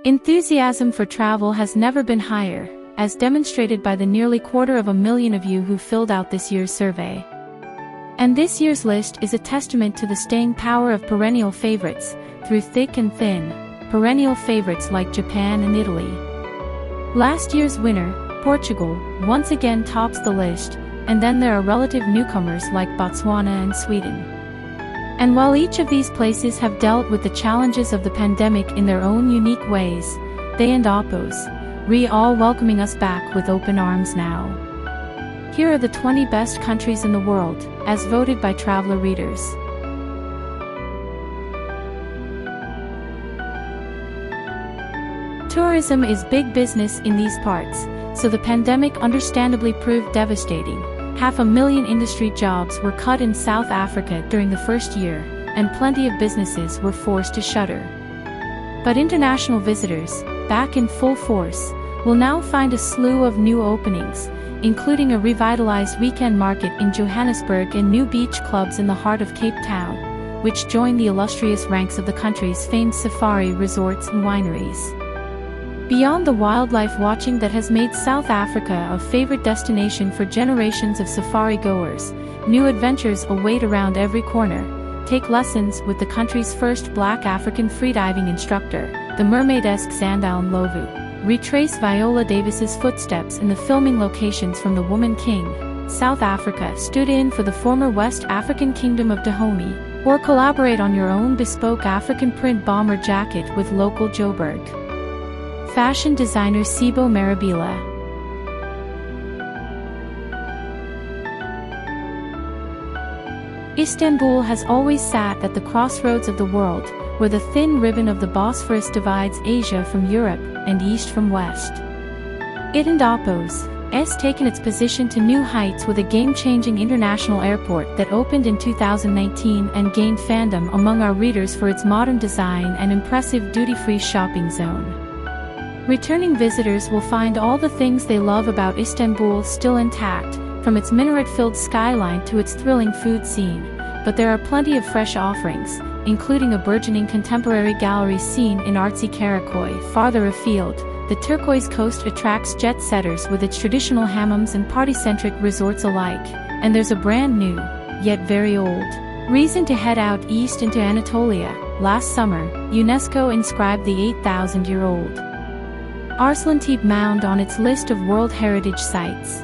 Enthusiasm for travel has never been higher, as demonstrated by the nearly 250,000 of you who filled out this year's survey. And this year's list is a testament to the staying power of perennial favorites, through thick and thin, perennial favorites like Japan and Italy. Last year's winner, Portugal, once again tops the list, and then there are relative newcomers like Botswana and Sweden. And while each of these places have dealt with the challenges of the pandemic in their own unique ways, they and oppose, all welcoming us back with open arms now. Here are the 20 best countries in the world, as voted by traveler readers. Tourism is big business in these parts, so the pandemic understandably proved devastating. 500,000 industry jobs were cut in South Africa during the first year, and plenty of businesses were forced to shutter. But international visitors, back in full force, will now find a slew of new openings, including a revitalized weekend market in Johannesburg and new beach clubs in the heart of Cape Town, which join the illustrious ranks of the country's famed safari resorts and wineries. Beyond the wildlife watching that has made South Africa a favorite destination for generations of safari goers, new adventures await around every corner. Take lessons with the country's first black African freediving instructor, the mermaid-esque Sandow Ndlovu. Retrace Viola Davis's footsteps in the filming locations from The Woman King. South Africa stood in for the former West African Kingdom of Dahomey, or collaborate on your own bespoke African print bomber jacket with local Joburg. Fashion designer Sibo Marabila. Istanbul has always sat at the crossroads of the world, where the thin ribbon of the Bosphorus divides Asia from Europe and East from West. It and oppose has taken its position to new heights with a game-changing international airport that opened in 2019 and gained fandom among our readers for its modern design and impressive duty-free shopping zone. Returning visitors will find all the things they love about Istanbul still intact, from its minaret-filled skyline to its thrilling food scene, but there are plenty of fresh offerings, including a burgeoning contemporary gallery scene in artsy Karakoy. Farther afield, the turquoise coast attracts jet-setters with its traditional hammams and party-centric resorts alike, and there's a brand new, yet very old, reason to head out east into Anatolia. Last summer, UNESCO inscribed the 8,000-year-old Arslantepe Mound on its list of World Heritage Sites.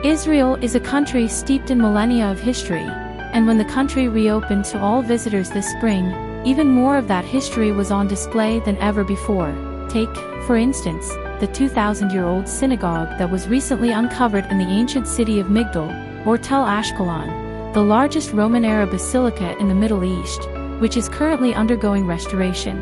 Israel is a country steeped in millennia of history, and when the country reopened to all visitors this spring, even more of that history was on display than ever before. Take, for instance, the 2,000-year-old synagogue that was recently uncovered in the ancient city of Migdal, or Tel Ashkelon, the largest Roman-era basilica in the Middle East, which is currently undergoing restoration.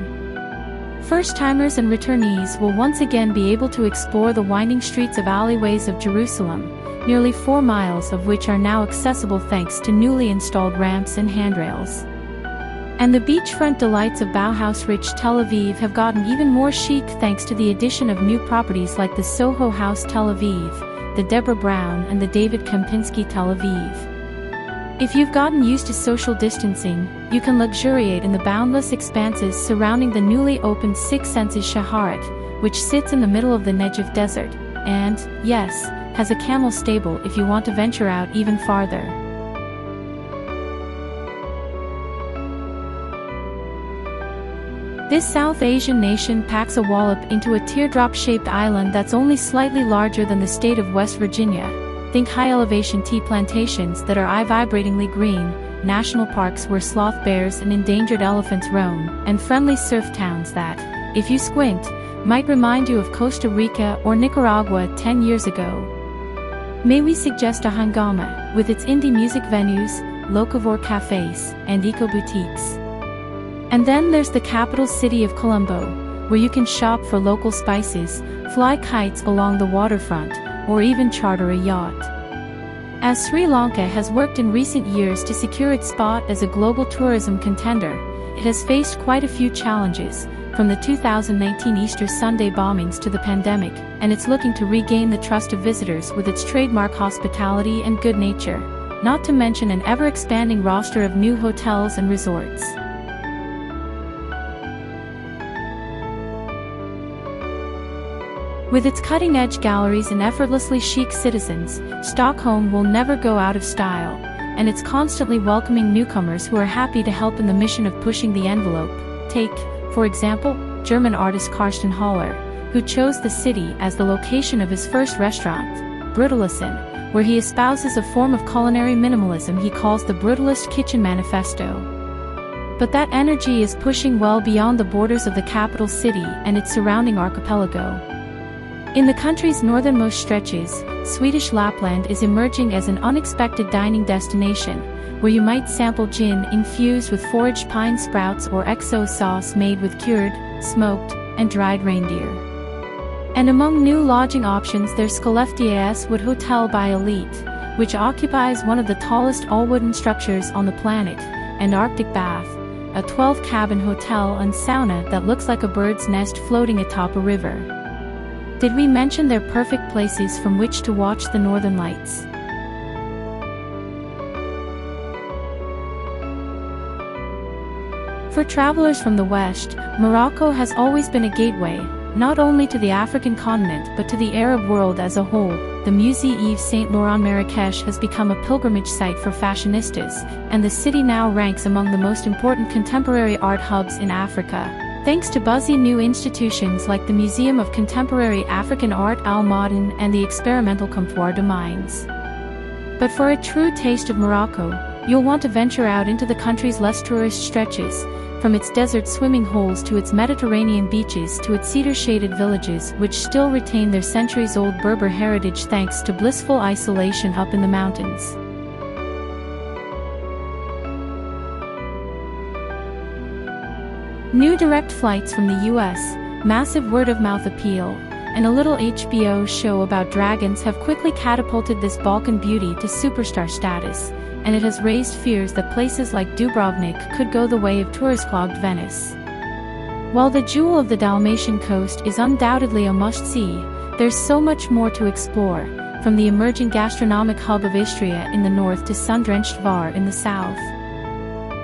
First-timers and returnees will once again be able to explore the winding streets of alleyways of Jerusalem, nearly 4 miles of which are now accessible thanks to newly installed ramps and handrails. And the beachfront delights of Bauhaus-rich Tel Aviv have gotten even more chic thanks to the addition of new properties like the Soho House Tel Aviv, the Deborah Brown and the David Kempinski Tel Aviv. If you've gotten used to social distancing, you can luxuriate in the boundless expanses surrounding the newly opened Six Senses Shaharat, which sits in the middle of the Negev Desert, and, yes, has a camel stable if you want to venture out even farther. This South Asian nation packs a wallop into a teardrop-shaped island that's only slightly larger than the state of West Virginia. Think high-elevation tea plantations that are eye-vibratingly green, national parks where sloth bears and endangered elephants roam, and friendly surf towns that, if you squint, might remind you of Costa Rica or Nicaragua 10 years ago. May we suggest a Hangama, with its indie music venues, locavore cafes, and eco-boutiques. And then there's the capital city of Colombo, where you can shop for local spices, fly kites along the waterfront, or even charter a yacht. As Sri Lanka has worked in recent years to secure its spot as a global tourism contender, it has faced quite a few challenges, from the 2019 Easter Sunday bombings to the pandemic, and it's looking to regain the trust of visitors with its trademark hospitality and good nature. not to mention an ever-expanding roster of new hotels and resorts. With its cutting-edge galleries and effortlessly chic citizens, Stockholm will never go out of style, and it's constantly welcoming newcomers who are happy to help in the mission of pushing the envelope. Take, for example, German artist Karsten Haller, who chose the city as the location of his first restaurant, Brutalisten, where he espouses a form of culinary minimalism he calls the Brutalist Kitchen Manifesto. But that energy is pushing well beyond the borders of the capital city and its surrounding archipelago. In the country's northernmost stretches, Swedish Lapland is emerging as an unexpected dining destination, where you might sample gin infused with foraged pine sprouts or XO sauce made with cured, smoked, and dried reindeer. And among new lodging options there's Skellefteås Wood Hotel by Elite, which occupies one of the tallest all-wooden structures on the planet, and Arctic Bath, a 12-cabin hotel and sauna that looks like a bird's nest floating atop a river. Did we mention they're perfect places from which to watch the northern lights? For travelers from the West, Morocco has always been a gateway, not only to the African continent but to the Arab world as a whole. The Musée Yves Saint Laurent Marrakech has become a pilgrimage site for fashionistas, and the city now ranks among the most important contemporary art hubs in Africa, thanks to buzzy new institutions like the Museum of Contemporary African Art Al Maden and the experimental Comptoir de Mines. But for a true taste of Morocco, you'll want to venture out into the country's less tourist stretches, from its desert swimming holes to its Mediterranean beaches to its cedar-shaded villages which still retain their centuries-old Berber heritage thanks to blissful isolation up in the mountains. New direct flights from the US, massive word-of-mouth appeal, and a little HBO show about dragons have quickly catapulted this Balkan beauty to superstar status, and it has raised fears that places like Dubrovnik could go the way of tourist-clogged Venice. While the jewel of the Dalmatian coast is undoubtedly a must-see, there's so much more to explore, from the emerging gastronomic hub of Istria in the north to sun-drenched Var in the south.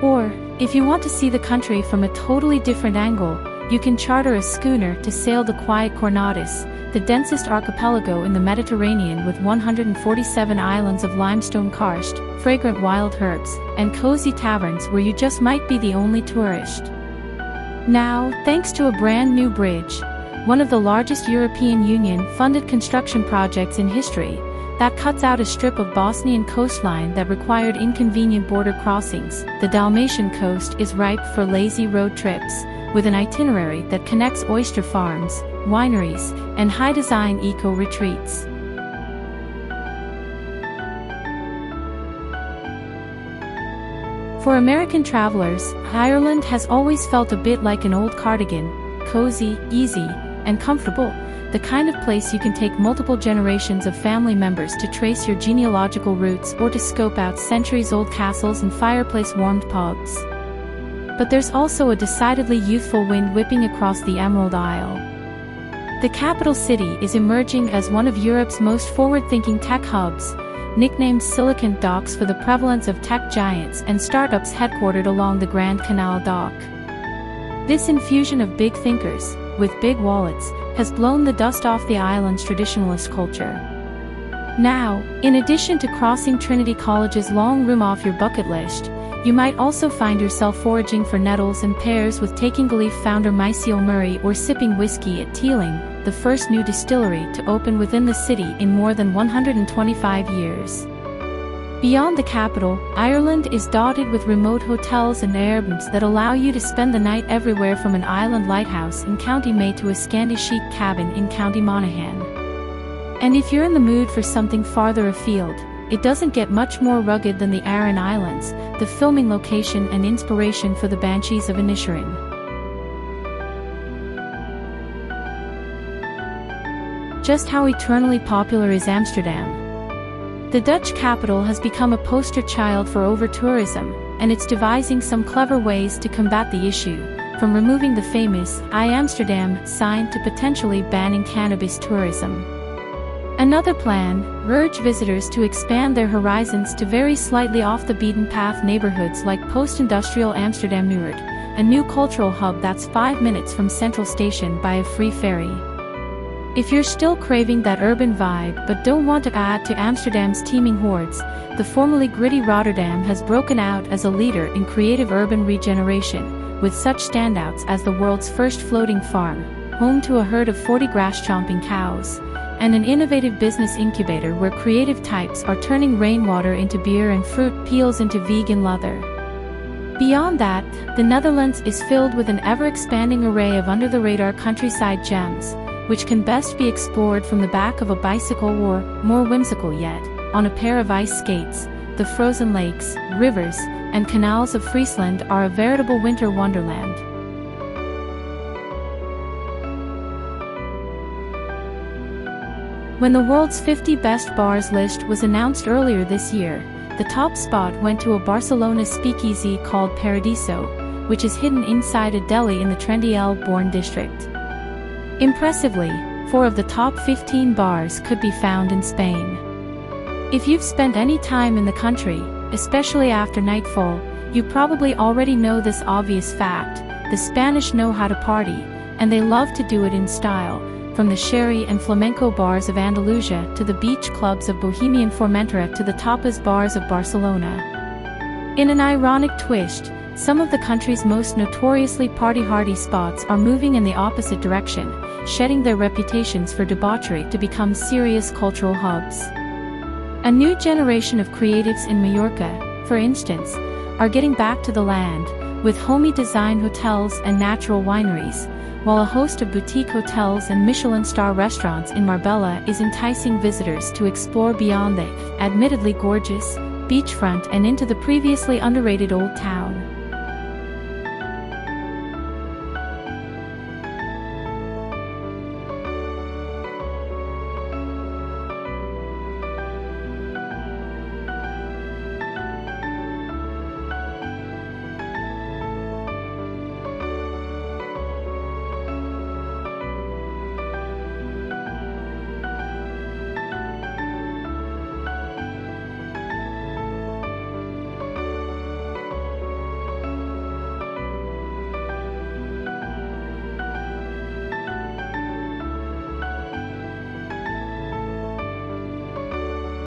Or, if you want to see the country from a totally different angle, you can charter a schooner to sail the quiet Cornatis, the densest archipelago in the Mediterranean with 147 islands of limestone karst, fragrant wild herbs, and cozy taverns where you just might be the only tourist. Now, thanks to a brand new bridge, one of the largest European Union-funded construction projects in history, that cuts out a strip of Bosnian coastline that required inconvenient border crossings, the Dalmatian coast is ripe for lazy road trips, with an itinerary that connects oyster farms, wineries, and high-design eco-retreats. For American travelers, Ireland has always felt a bit like an old cardigan, cozy, easy, and comfortable, the kind of place you can take multiple generations of family members to trace your genealogical roots or to scope out centuries-old castles and fireplace-warmed pubs. But there's also a decidedly youthful wind whipping across the Emerald Isle. The capital city is emerging as one of Europe's most forward-thinking tech hubs, nicknamed Silicon Docks for the prevalence of tech giants and startups headquartered along the Grand Canal dock. This infusion of big thinkers, with big wallets, has blown the dust off the island's traditionalist culture. Now, in addition to crossing Trinity College's long room off your bucket list, you might also find yourself foraging for nettles and pears with Taking a Leaf founder Myciel Murray or sipping whiskey at Teeling, the first new distillery to open within the city in more than 125 years. Beyond the capital, Ireland is dotted with remote hotels and airbnbs that allow you to spend the night everywhere from an island lighthouse in County May to a Scandi chic cabin in County Monaghan. And if you're in the mood for something farther afield, it doesn't get much more rugged than the Aran Islands, the filming location and inspiration for the Banshees of Inisherin. Just how eternally popular is Amsterdam? The Dutch capital has become a poster child for over-tourism, and it's devising some clever ways to combat the issue, from removing the famous I Amsterdam sign to potentially banning cannabis tourism. Another plan, urge visitors to expand their horizons to very slightly off-the-beaten-path neighborhoods like post-industrial Amsterdam-Noord, a new cultural hub that's 5 minutes from Central Station by a free ferry. If you're still craving that urban vibe but don't want to add to Amsterdam's teeming hordes, the formerly gritty Rotterdam has broken out as a leader in creative urban regeneration, with such standouts as the world's first floating farm, home to a herd of 40 grass-chomping cows, and an innovative business incubator where creative types are turning rainwater into beer and fruit peels into vegan leather. Beyond that, the Netherlands is filled with an ever-expanding array of under-the-radar countryside gems, which can best be explored from the back of a bicycle or, more whimsical yet, on a pair of ice skates. The frozen lakes, rivers, and canals of Friesland are a veritable winter wonderland. When the world's 50 best bars list was announced earlier this year, the top spot went to a Barcelona speakeasy called Paradiso, which is hidden inside a deli in the trendy El Born district. Impressively, 4 of the top 15 bars could be found in Spain. If you've spent any time in the country, especially after nightfall, you probably already know this obvious fact: the Spanish know how to party, and they love to do it in style. From the sherry and flamenco bars of Andalusia to the beach clubs of Bohemian Formentera to the tapas bars of Barcelona. In an ironic twist, some of the country's most notoriously party-hardy spots are moving in the opposite direction, shedding their reputations for debauchery to become serious cultural hubs. A new generation of creatives in Mallorca, for instance, are getting back to the land, with homey design hotels and natural wineries, while a host of boutique hotels and Michelin-star restaurants in Marbella is enticing visitors to explore beyond the, admittedly gorgeous, beachfront and into the previously underrated Old Town.